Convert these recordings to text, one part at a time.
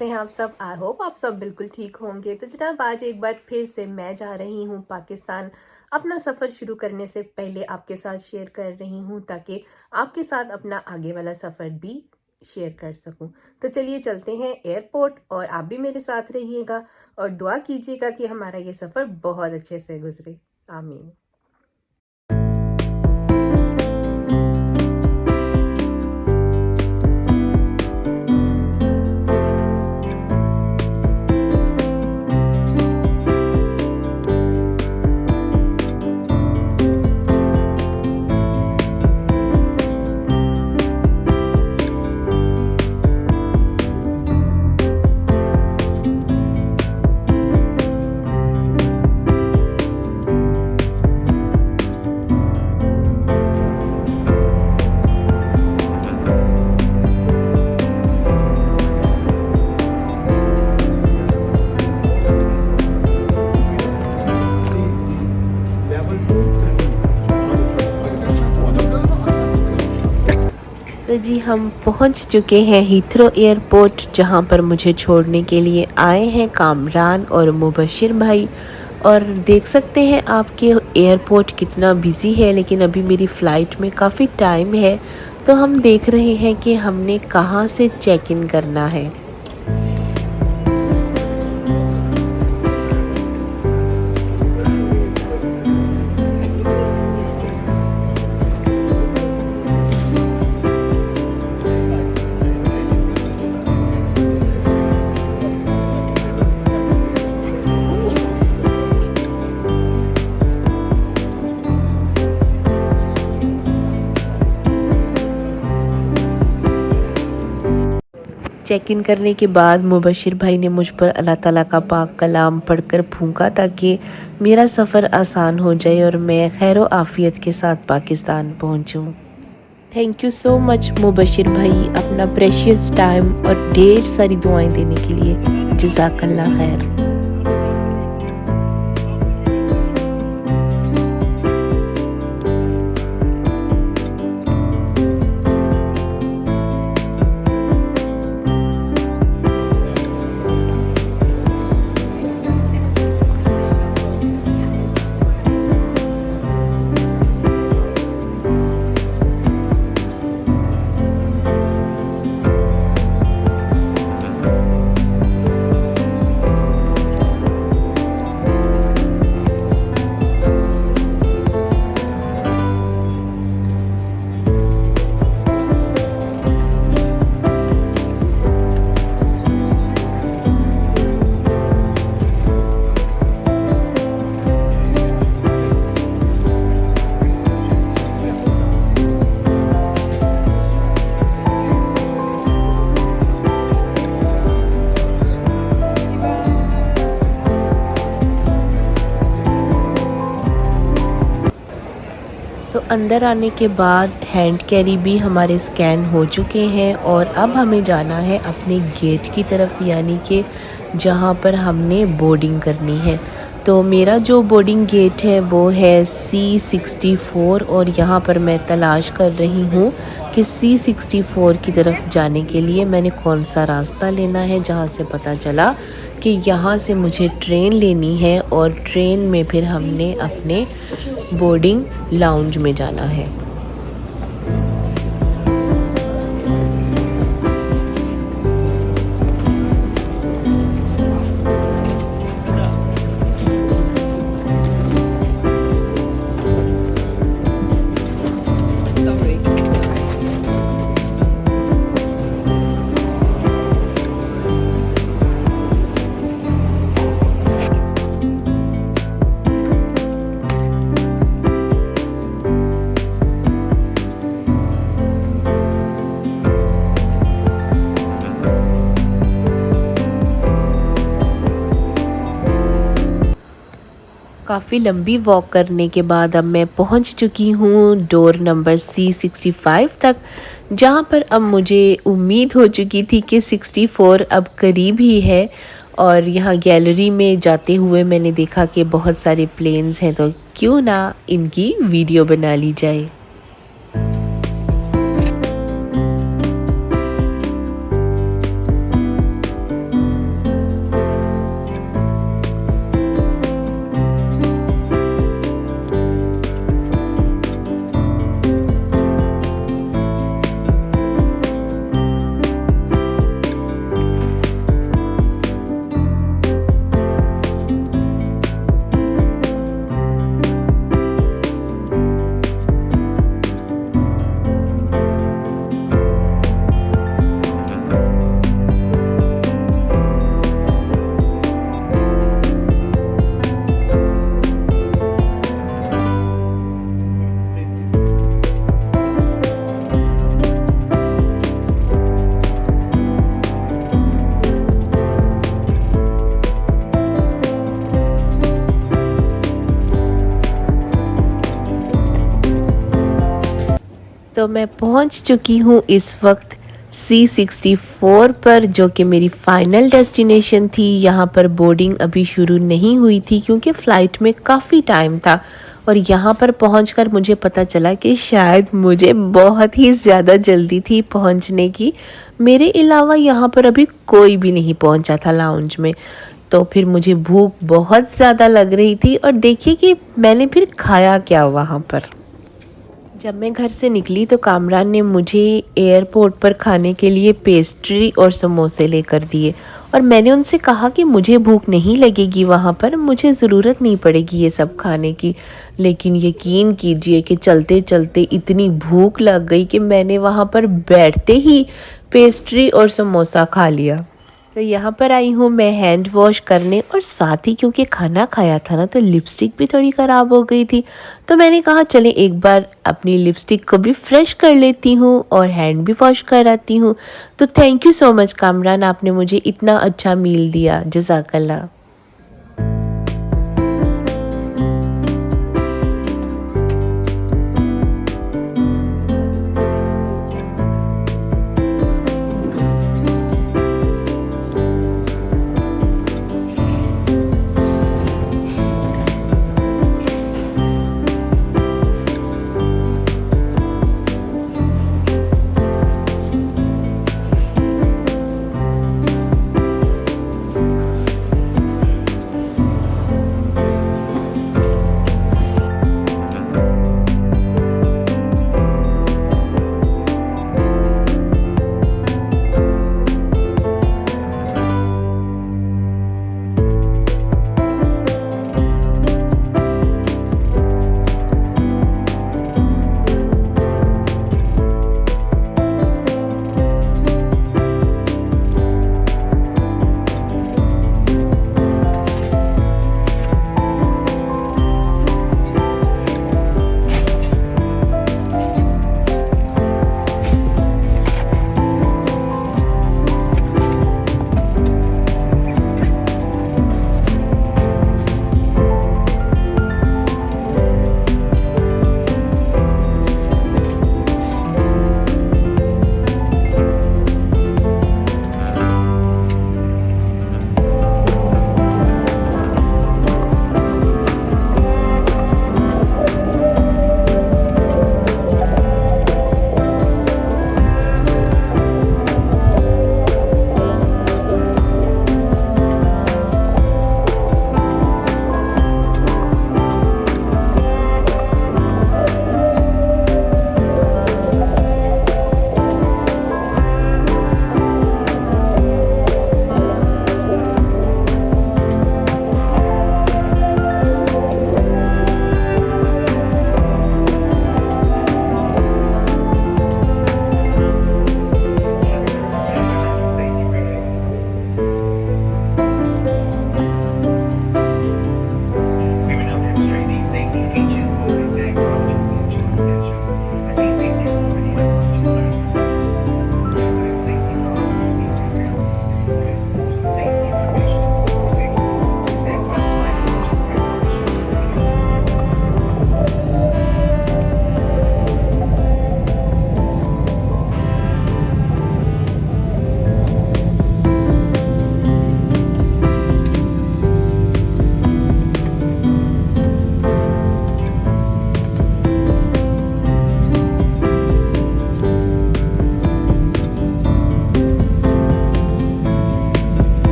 कैसे हैं आप सब। आई होप आप सब बिल्कुल ठीक होंगे। तो जनाब आज एक बार फिर से मैं जा रही हूँ पाकिस्तान। अपना सफ़र शुरू करने से पहले आपके साथ शेयर कर रही हूँ ताकि आपके साथ अपना आगे वाला सफ़र भी शेयर कर सकूँ। तो चलिए चलते हैं एयरपोर्ट और आप भी मेरे साथ रहिएगा और दुआ कीजिएगा कि हमारा ये सफ़र बहुत अच्छे से गुजरे। आमीन। तो जी हम पहुंच चुके हैं हीथ्रो एयरपोर्ट, जहां पर मुझे छोड़ने के लिए आए हैं कामरान और मुबशिर भाई। और देख सकते हैं आपके एयरपोर्ट कितना बिज़ी है, लेकिन अभी मेरी फ़्लाइट में काफ़ी टाइम है। तो हम देख रहे हैं कि हमने कहां से चेक इन करना है। चेक इन करने के बाद मुबशिर भाई ने मुझ पर अल्लाह ताला का पाक कलाम पढ़कर फूंका ताकि मेरा सफ़र आसान हो जाए और मैं खैर व आफ़ियत के साथ पाकिस्तान पहुंचूं। Thank you so much Mubashir भाई, अपना प्रेशियस टाइम और ढेर सारी दुआएं देने के लिए। जज़ाकल्लाह खैर। तो अंदर आने के बाद हैंड कैरी भी हमारे स्कैन हो चुके हैं और अब हमें जाना है अपने गेट की तरफ, यानी कि जहां पर हमने बोर्डिंग करनी है। तो मेरा जो बोर्डिंग गेट है वो है C64 और यहाँ पर मैं तलाश कर रही हूँ कि C64 की तरफ जाने के लिए मैंने कौन सा रास्ता लेना है। जहाँ से पता चला कि यहाँ से मुझे ट्रेन लेनी है और ट्रेन में फिर हमने अपने बोर्डिंग लाउंज में जाना है। काफ़ी लंबी वॉक करने के बाद अब मैं पहुंच चुकी हूँ डोर नंबर C65 तक, जहां पर अब मुझे उम्मीद हो चुकी थी कि 64 अब करीब ही है। और यहाँ गैलरी में जाते हुए मैंने देखा कि बहुत सारे प्लेन्स हैं, तो क्यों ना इनकी वीडियो बना ली जाए। तो मैं पहुंच चुकी हूं इस वक्त C64 पर, जो कि मेरी फ़ाइनल डेस्टिनेशन थी। यहाँ पर बोर्डिंग अभी शुरू नहीं हुई थी क्योंकि फ़्लाइट में काफ़ी टाइम था, और यहाँ पर पहुंचकर मुझे पता चला कि शायद मुझे बहुत ही ज़्यादा जल्दी थी पहुंचने की। मेरे अलावा यहाँ पर अभी कोई भी नहीं पहुंचा था लाउंज में। तो फिर मुझे भूख बहुत ज़्यादा लग रही थी, और देखिए कि मैंने फिर खाया क्या वहाँ पर। जब मैं घर से निकली तो कामरान ने मुझे एयरपोर्ट पर खाने के लिए पेस्ट्री और समोसे लेकर दिए, और मैंने उनसे कहा कि मुझे भूख नहीं लगेगी, वहाँ पर मुझे ज़रूरत नहीं पड़ेगी ये सब खाने की। लेकिन यकीन कीजिए कि चलते चलते इतनी भूख लग गई कि मैंने वहाँ पर बैठते ही पेस्ट्री और समोसा खा लिया। तो यहाँ पर आई हूँ मैं हैंड वॉश करने, और साथ ही क्योंकि खाना खाया था ना, तो लिपस्टिक भी थोड़ी ख़राब हो गई थी। तो मैंने कहा चले एक बार अपनी लिपस्टिक को भी फ्रेश कर लेती हूँ और हैंड भी वॉश कर आती हूँ। तो thank you so much Kamran, आपने मुझे इतना अच्छा मील दिया, जज़ाकल्लाह।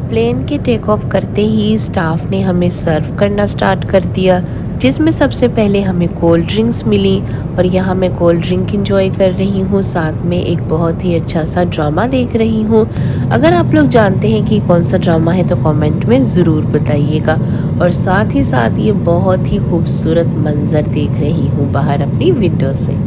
प्लेन के टेक ऑफ करते ही स्टाफ ने हमें सर्व करना स्टार्ट कर दिया। जिसमें सबसे पहले हमें कोल्ड ड्रिंक्स मिली और यहाँ मैं कोल्ड ड्रिंक इंजॉय कर रही हूँ, साथ में एक बहुत ही अच्छा सा ड्रामा देख रही हूँ। अगर आप लोग जानते हैं कि कौन सा ड्रामा है तो कमेंट में ज़रूर बताइएगा। और साथ ही साथ ये बहुत ही खूबसूरत मंज़र देख रही हूँ बाहर अपनी विंडो से।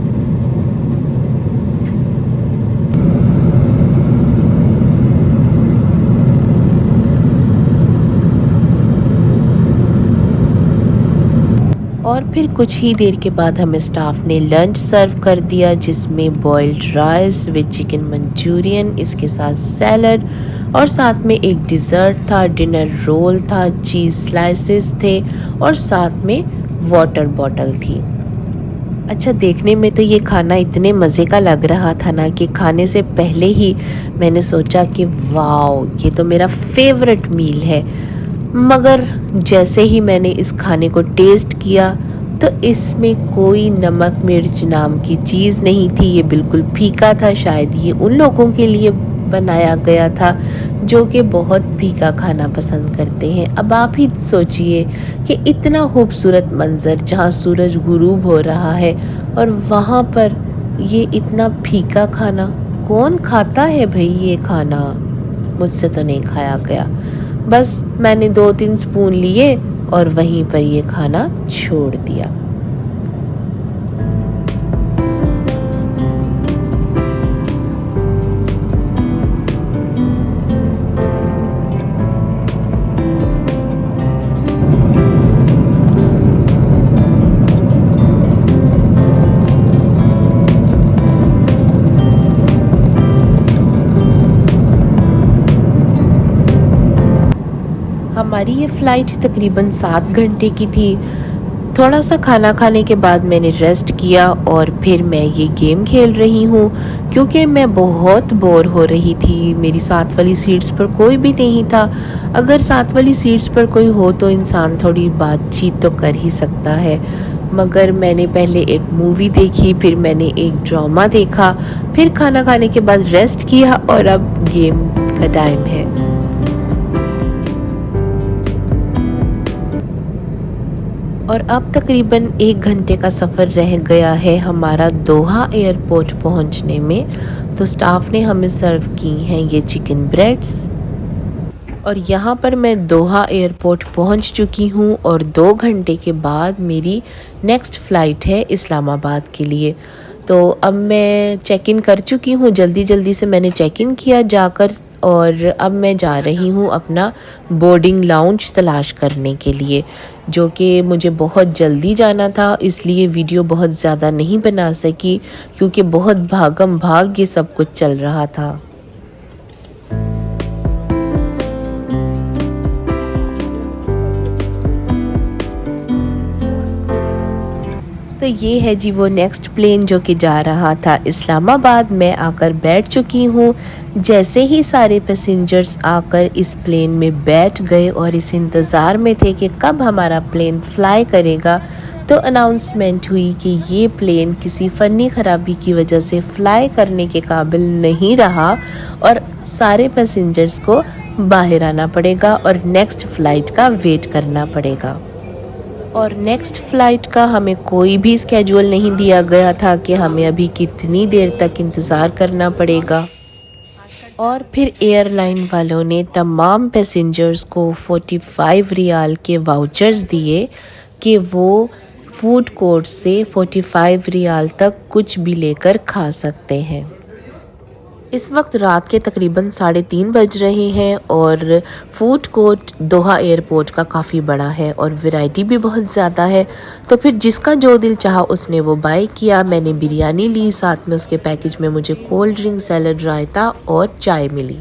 और फिर कुछ ही देर के बाद हमें स्टाफ ने लंच सर्व कर दिया, जिसमें boiled rice with chicken Manchurian, इसके साथ सैलड और साथ में एक डिज़र्ट था, डिनर रोल था, चीज़ स्लाइसेस थे और साथ में वाटर बॉटल थी। अच्छा, देखने में तो ये खाना इतने मज़े का लग रहा था ना कि खाने से पहले ही मैंने सोचा कि वाओ, ये तो मेरा फेवरेट मील है। मगर जैसे ही मैंने इस खाने को टेस्ट किया तो इसमें कोई नमक मिर्च नाम की चीज़ नहीं थी। ये बिल्कुल फीका था। शायद ये उन लोगों के लिए बनाया गया था जो कि बहुत फीका खाना पसंद करते हैं। अब आप ही सोचिए कि इतना खूबसूरत मंज़र जहाँ सूरज गुरूब हो रहा है और वहाँ पर ये इतना फीका खाना, कौन खाता है भाई ये खाना? मुझसे तो नहीं खाया गया। बस मैंने 2-3 स्पून लिए और वहीं पर ये खाना छोड़ दिया। हमारी ये फ़्लाइट तकरीबन 7 घंटे की थी। थोड़ा सा खाना खाने के बाद मैंने रेस्ट किया और फिर मैं ये गेम खेल रही हूँ, क्योंकि मैं बहुत बोर हो रही थी। मेरी साथ वाली सीट्स पर कोई भी नहीं था। अगर साथ वाली सीट्स पर कोई हो तो इंसान थोड़ी बातचीत तो कर ही सकता है। मगर मैंने पहले एक मूवी देखी, फिर मैंने एक ड्रामा देखा, फिर खाना खाने के बाद रेस्ट किया और अब गेम का टाइम है। और अब तकरीबन 1 घंटे का सफ़र रह गया है हमारा दोहा एयरपोर्ट पहुंचने में। तो स्टाफ ने हमें सर्व की हैं ये चिकन ब्रेड्स और यहाँ पर मैं दोहा एयरपोर्ट पहुंच चुकी हूँ और 2 घंटे के बाद मेरी नेक्स्ट फ़्लाइट है इस्लामाबाद के लिए। तो अब मैं चेक इन कर चुकी हूँ, जल्दी जल्दी से मैंने चेक इन किया जाकर और अब मैं जा रही हूँ अपना बोर्डिंग लाउंज तलाश करने के लिए, जो कि मुझे बहुत जल्दी जाना था, इसलिए वीडियो बहुत ज़्यादा नहीं बना सकी क्योंकि बहुत भागम भाग ये सब कुछ चल रहा था। तो ये है जी वो नेक्स्ट प्लेन जो कि जा रहा था इस्लामाबाद। मैं आकर बैठ चुकी हूँ। जैसे ही सारे पैसेंजर्स आकर इस प्लेन में बैठ गए और इस इंतज़ार में थे कि कब हमारा प्लेन फ्लाई करेगा, तो अनाउंसमेंट हुई कि ये प्लेन किसी फ़नी ख़राबी की वजह से फ़्लाई करने के काबिल नहीं रहा और सारे पैसेंजर्स को बाहर आना पड़ेगा और नेक्स्ट फ़्लाइट का वेट करना पड़ेगा। और नेक्स्ट फ़्लाइट का हमें कोई भी स्केड्यूल नहीं दिया गया था कि हमें अभी कितनी देर तक इंतज़ार करना पड़ेगा। और फिर एयरलाइन वालों ने तमाम पैसेंजर्स को 45 रियाल के वाउचर्स दिए कि वो फूड कोर्ट से 45 रियाल तक कुछ भी लेकर खा सकते हैं। इस वक्त रात के तकरीबन 3:30 बज रहे हैं और फूड कोर्ट दोहा एयरपोर्ट का काफ़ी बड़ा है और वैरायटी भी बहुत ज़्यादा है। तो फिर जिसका जो दिल चाहा उसने वो बाय किया। मैंने बिरयानी ली, साथ में उसके पैकेज में मुझे कोल्ड ड्रिंक, सैलड, रायता और चाय मिली।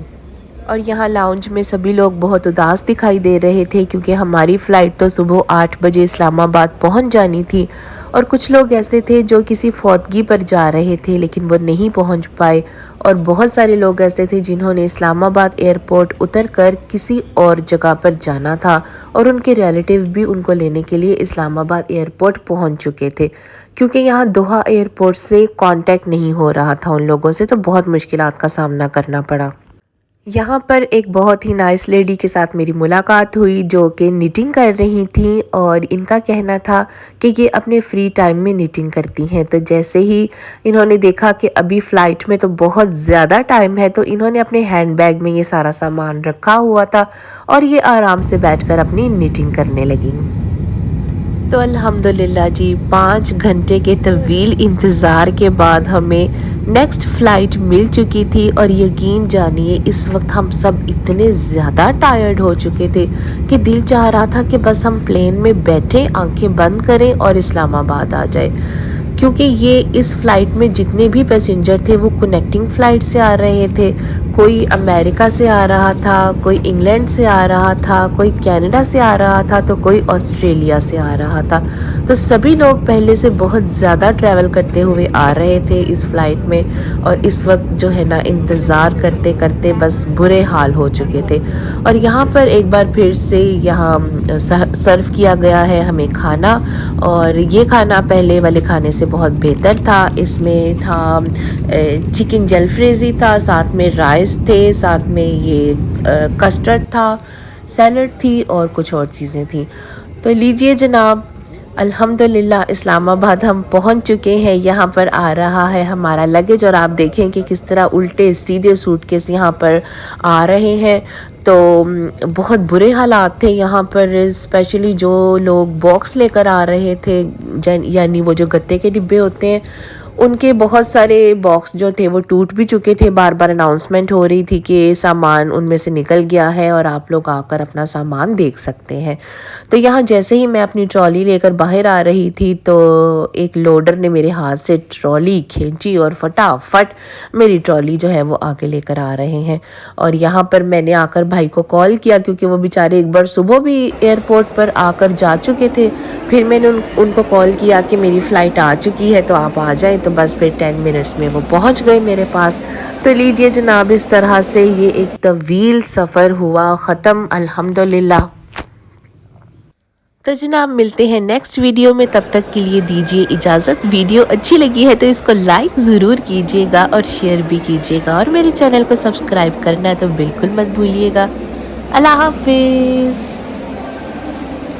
और यहाँ लाउंज में सभी लोग बहुत उदास दिखाई दे रहे थे क्योंकि हमारी फ़्लाइट तो सुबह 8 बजे इस्लामाबाद पहुँच जानी थी और कुछ लोग ऐसे थे जो किसी फौतगी पर जा रहे थे लेकिन वो नहीं पहुँच पाए। और बहुत सारे लोग ऐसे थे जिन्होंने इस्लामाबाद एयरपोर्ट उतरकर किसी और जगह पर जाना था और उनके रिलेटिव भी उनको लेने के लिए इस्लामाबाद एयरपोर्ट पहुँच चुके थे, क्योंकि यहाँ दोहा एयरपोर्ट से कांटेक्ट नहीं हो रहा था उन लोगों से, तो बहुत मुश्किलात का सामना करना पड़ा। यहाँ पर एक बहुत ही नाइस लेडी के साथ मेरी मुलाकात हुई जो कि निटिंग कर रही थी, और इनका कहना था कि ये अपने फ्री टाइम में निटिंग करती हैं। तो जैसे ही इन्होंने देखा कि अभी फ़्लाइट में तो बहुत ज़्यादा टाइम है, तो इन्होंने अपने हैंडबैग में ये सारा सामान रखा हुआ था और ये आराम से बैठकर अपनी निटिंग करने लगी। तो अल्हम्दुलिल्लाह जी, 5 घंटे के तवील इंतज़ार के बाद हमें नेक्स्ट फ़्लाइट मिल चुकी थी, और यकीन जानिए इस वक्त हम सब इतने ज़्यादा टायर्ड हो चुके थे कि दिल चाह रहा था कि बस हम प्लेन में बैठे, आंखें बंद करें और इस्लामाबाद आ जाए। क्योंकि ये इस फ़्लाइट में जितने भी पैसेंजर थे वो कनेक्टिंग फ़्लाइट से आ रहे थे। कोई अमेरिका से आ रहा था, कोई इंग्लैंड से आ रहा था, कोई कनाडा से आ रहा था, तो कोई ऑस्ट्रेलिया से आ रहा था। तो सभी लोग पहले से बहुत ज़्यादा ट्रैवल करते हुए आ रहे थे इस फ़्लाइट में, और इस वक्त जो है ना इंतज़ार करते करते बस बुरे हाल हो चुके थे। और यहाँ पर एक बार फिर से यहाँ सर्व किया गया है हमें खाना, और ये खाना पहले वाले खाने से बहुत बेहतर था। इसमें था चिकन जलफ्रेज़ी था, साथ में राइस थे, साथ में ये कस्टर्ड था, सैलड थी और कुछ और चीज़ें थी। तो लीजिए जनाब, अल्हम्दुलिल्लाह इस्लामाबाद हम पहुंच चुके हैं। यहाँ पर आ रहा है हमारा लगेज, और आप देखें कि किस तरह उल्टे सीधे सूटकेस यहाँ पर आ रहे हैं। तो बहुत बुरे हालात थे यहाँ पर, स्पेशली जो लोग बॉक्स लेकर आ रहे थे, यानी वो जो गत्ते के डिब्बे होते हैं, उनके बहुत सारे बॉक्स जो थे वो टूट भी चुके थे। बार बार अनाउंसमेंट हो रही थी कि सामान उनमें से निकल गया है और आप लोग आकर अपना सामान देख सकते हैं। तो यहाँ जैसे ही मैं अपनी ट्रॉली लेकर बाहर आ रही थी तो एक लोडर ने मेरे हाथ से ट्रॉली खींची और फटाफट मेरी ट्रॉली जो है वो आगे लेकर आ रहे हैं। और यहाँ पर मैंने आकर भाई को कॉल किया, क्योंकि वो बेचारे एक बार सुबह भी एयरपोर्ट पर आकर जा चुके थे। फिर मैंने उनको कॉल किया कि मेरी फ़्लाइट आ चुकी है तो आप आ जाएं। तो बस फिर 10 मिनट्स में वो पहुंच गए मेरे पास। तो लीजिए जनाब, इस तरह से ये एक तवील सफ़र हुआ ख़त्म अल्हम्दुलिल्लाह। तो जनाब मिलते हैं नेक्स्ट वीडियो में, तब तक के लिए दीजिए इजाज़त। वीडियो अच्छी लगी है तो इसको लाइक ज़रूर कीजिएगा और शेयर भी कीजिएगा, और मेरे चैनल को सब्सक्राइब करना है तो बिल्कुल मत भूलिएगा। अल्लाह हाफिज़।